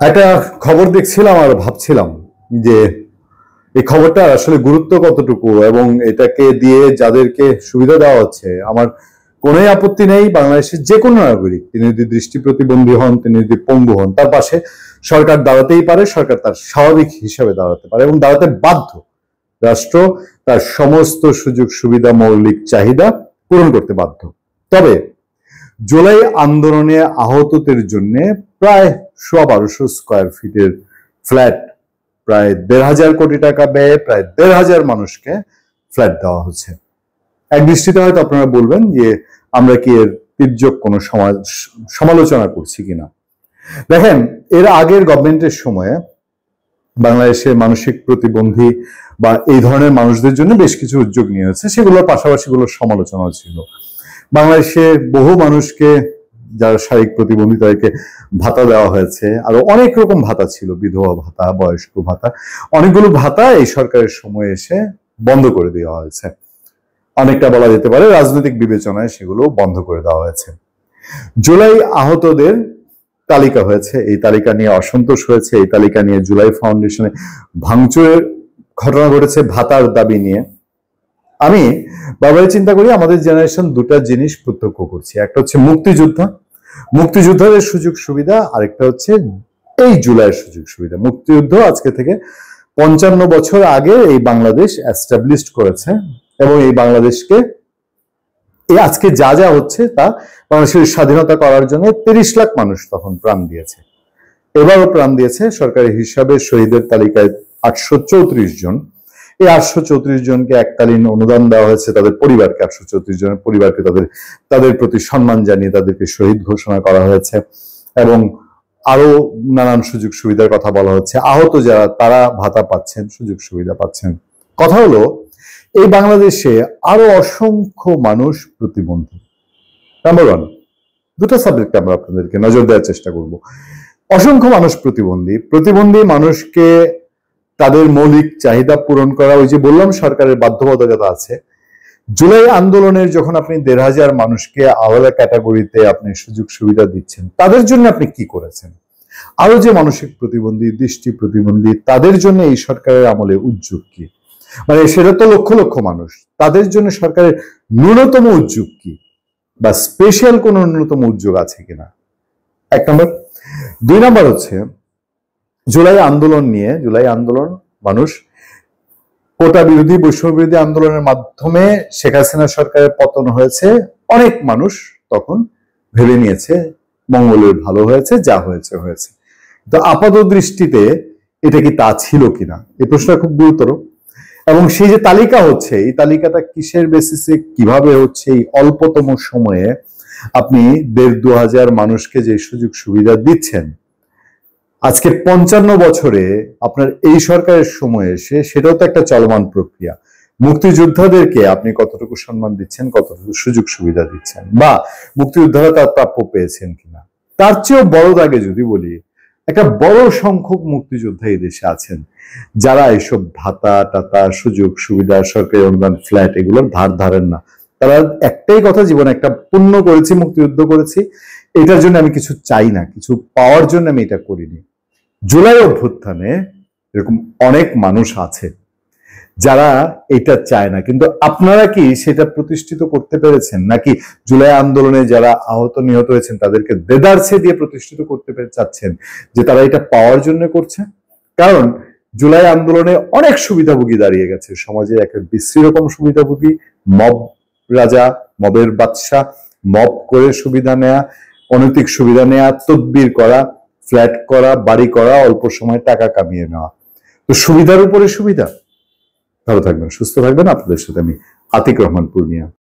একটা খবর দেখছিলাম আর ভাবছিলাম যে এই খবরটা আসলে গুরুত্ব কতটুকু এবং এটাকে দিয়ে যাদেরকে সুবিধা দেওয়া হচ্ছে, আমার কোনোই আপত্তি নেই। বাংলাদেশের যে কোনো নাগরিক, তিনি যদি দৃষ্টি প্রতিবন্ধী হন, তিনি যদি পঙ্গু হন, তার পাশে সরকার দাঁড়াতেই পারে, সরকার তার স্বাভাবিক হিসাবে দাঁড়াতে পারে এবং দাঁড়াতে বাধ্য। রাষ্ট্র তার সমস্ত সুযোগ সুবিধা, মৌলিক চাহিদা পূরণ করতে বাধ্য। তবে জুলাই আন্দোলনে আহতদের জন্য প্রায় 1200 স্কয়ার ফিটের ফ্ল্যাট, প্রায় 1500 কোটি টাকা ব্যয়ে প্রায় 1500 মানুষকে ফ্ল্যাট দেওয়া হচ্ছে। এক দৃষ্টিতে হয়তো আপনারা বলবেন যে আমরা কি এর তির্যক কোনো সমালোচনা করছি কিনা। দেখেন, এর আগের গভর্নমেন্টের সময়ে বাংলাদেশের মানসিক প্রতিবন্ধী বা এই ধরনের মানুষদের জন্য বেশ কিছু উদ্যোগ নিয়ে হয়েছে, সেগুলোর পাশাপাশি গুলোর সমালোচনাও ছিল। বাংলাদেশে বহু মানুষকে, যারা শারীরিক প্রতিবন্ধী, তাদেরকে ভাতা দেওয়া হয়েছে। আরো অনেক রকম ভাতা ছিল, বিধবা ভাতা, বয়স্ক ভাতা, অনেকগুলো ভাতা এই সরকারের সময় এসে বন্ধ করে দেওয়া হয়েছে। অনেকটা বলা যেতে পারে রাজনৈতিক বিবেচনায় সেগুলো বন্ধ করে দেওয়া হয়েছে। জুলাই আহতদের তালিকা হয়েছে, এই তালিকা নিয়ে অসন্তোষ হয়েছে, এই তালিকা নিয়ে জুলাই ফাউন্ডেশনে ভাঙচুরের ঘটনা ঘটেছে ভাতার দাবি নিয়ে। আমি বারবারই চিন্তা করি, আমাদের জেনারেশন দুটা জিনিস প্রত্যক্ষ করছি। একটা হচ্ছে মুক্তিযোদ্ধা, মুক্তিযোদ্ধাদের সুযোগ সুবিধা, আরেকটা হচ্ছে এই জুলাইয়ের সুযোগ সুবিধা। মুক্তিযুদ্ধ আজকে থেকে 55 বছর আগে এই বাংলাদেশ এস্টাবলিশড করেছে এবং এই বাংলাদেশকে আজকে যা যা হচ্ছে তা বাংলাদেশের স্বাধীনতা করার জন্য 30 লাখ মানুষ তখন প্রাণ দিয়েছে। এবারও প্রাণ দিয়েছে। সরকারি হিসাবে শহীদের তালিকায় 834 জন। এই 834 জনকে এককালীন অনুদান দেওয়া হয়েছে, তাদের পরিবারকে, 834 জনের পরিবারকে তাদের প্রতি সম্মান জানিয়ে তাদেরকে শহীদ ঘোষণা করা হয়েছে এবং আরো নানান সুযোগ সুবিধার কথা বলা হচ্ছে। আহত যারা, তারা ভাতা পাচ্ছেন, সুযোগ সুবিধা পাচ্ছেন। কথা হলো, এই বাংলাদেশে আরো অসংখ্য মানুষ প্রতিবন্ধী। নাম্বার ওয়ান, দুটো সাবজেক্ট আমরা আপনাদেরকে নজর দেওয়ার চেষ্টা করব। অসংখ্য মানুষ প্রতিবন্ধী। প্রতিবন্ধী মানুষকে তাদের মৌলিক চাহিদা পূরণ করা, ওই যে বললাম সরকারের বাধ্যবাধকতা আছে। জুলাই আন্দোলনের যখন আপনি 1500 মানুষকে আলাদা ক্যাটাগরিতে আপনি সুযোগ সুবিধা দিচ্ছেন, তাদের জন্য আপনি কি করেছেন? আরো যে মানসিক প্রতিবন্ধী, দৃষ্টি প্রতিবন্ধী, তাদের জন্য এই সরকারের আমলে উদ্যোগ কি? মানে সেটা তো লক্ষ লক্ষ মানুষ, তাদের জন্য সরকারের ন্যূনতম উদ্যোগ কি বা স্পেশাল কোন ন্যূনতম উদ্যোগ আছে কিনা? এক নম্বর। দুই নম্বর হচ্ছে, জুলাই আন্দোলন নিয়ে, জুলাই আন্দোলন মানুষ কোটা বিরোধী, বৈষম্য বিরোধী আন্দোলনের মাধ্যমে শেখ হাসিনা সরকারের পতন হয়েছে। অনেক মানুষ তখন ভেবে নিয়েছে মঙ্গলের ভালো হয়েছে, যা হয়েছে হয়েছে। তো আপাত দৃষ্টিতে এটা কি তা ছিল কিনা, এই প্রশ্নটা খুব গুরুতর। এবং সেই যে তালিকা হচ্ছে, এই তালিকাটা কিসের বেসিসে, কিভাবে হচ্ছে? এই অল্পতম সময়ে আপনি 1500-2000 মানুষকে যে সুযোগ সুবিধা দিচ্ছেন, আজকে 55 বছরে আপনার এই সরকারের সময় এসে সেটাও তো একটা চলমান প্রক্রিয়া। মুক্তিযোদ্ধাদেরকে আপনি কতটুকু সম্মান দিচ্ছেন, কতটুকু সুযোগ সুবিধা দিচ্ছেন, বা মুক্তিযোদ্ধারা তার প্রাপ্য পেয়েছেন কিনা? তার চেয়েও বড় দাগে যদি বলি, একটা বড় সংখ্যক মুক্তিযোদ্ধা এই দেশে আছেন যারা এইসব ভাতা টাতা, সুযোগ সুবিধা, সরকারি অনুদান, ফ্ল্যাট, এগুলোর ধার ধারেন না। তারা একটাই কথা, জীবনে একটা পুণ্য করেছি, মুক্তিযুদ্ধ করেছি, এটার জন্য আমি কিছু চাই না, কিছু পাওয়ার জন্য আমি এটা করিনি। জুলাই অভ্যুত্থানে এরকম অনেক মানুষ আছে যারা এটা চায় না, কিন্তু আপনারা কি সেটা প্রতিষ্ঠিত করতে পেরেছেন? নাকি জুলাই আন্দোলনে যারা আহত নিহত হয়েছেন তাদেরকে দেদারছে দিয়ে প্রতিষ্ঠিত করতে চাচ্ছেন যে তারা এটা পাওয়ার জন্য করছে? কারণ জুলাই আন্দোলনে অনেক সুবিধাভোগী দাঁড়িয়ে গেছে সমাজে, একটা বিশ্রী রকম সুবিধাভোগী, মব রাজা, মবের বাদশা, মব করে সুবিধা নেয়া, অনৈতিক সুবিধা নেয়া, তদবির করা, ফ্ল্যাট করা, বাড়ি করা, অল্প সময় টাকা কামিয়ে নেওয়া। তো সুবিধার উপরে সুবিধা। ভালো থাকবেন, সুস্থ থাকবেন। আপনাদের সাথে আমি আতিক রহমান পূর্ণিয়া।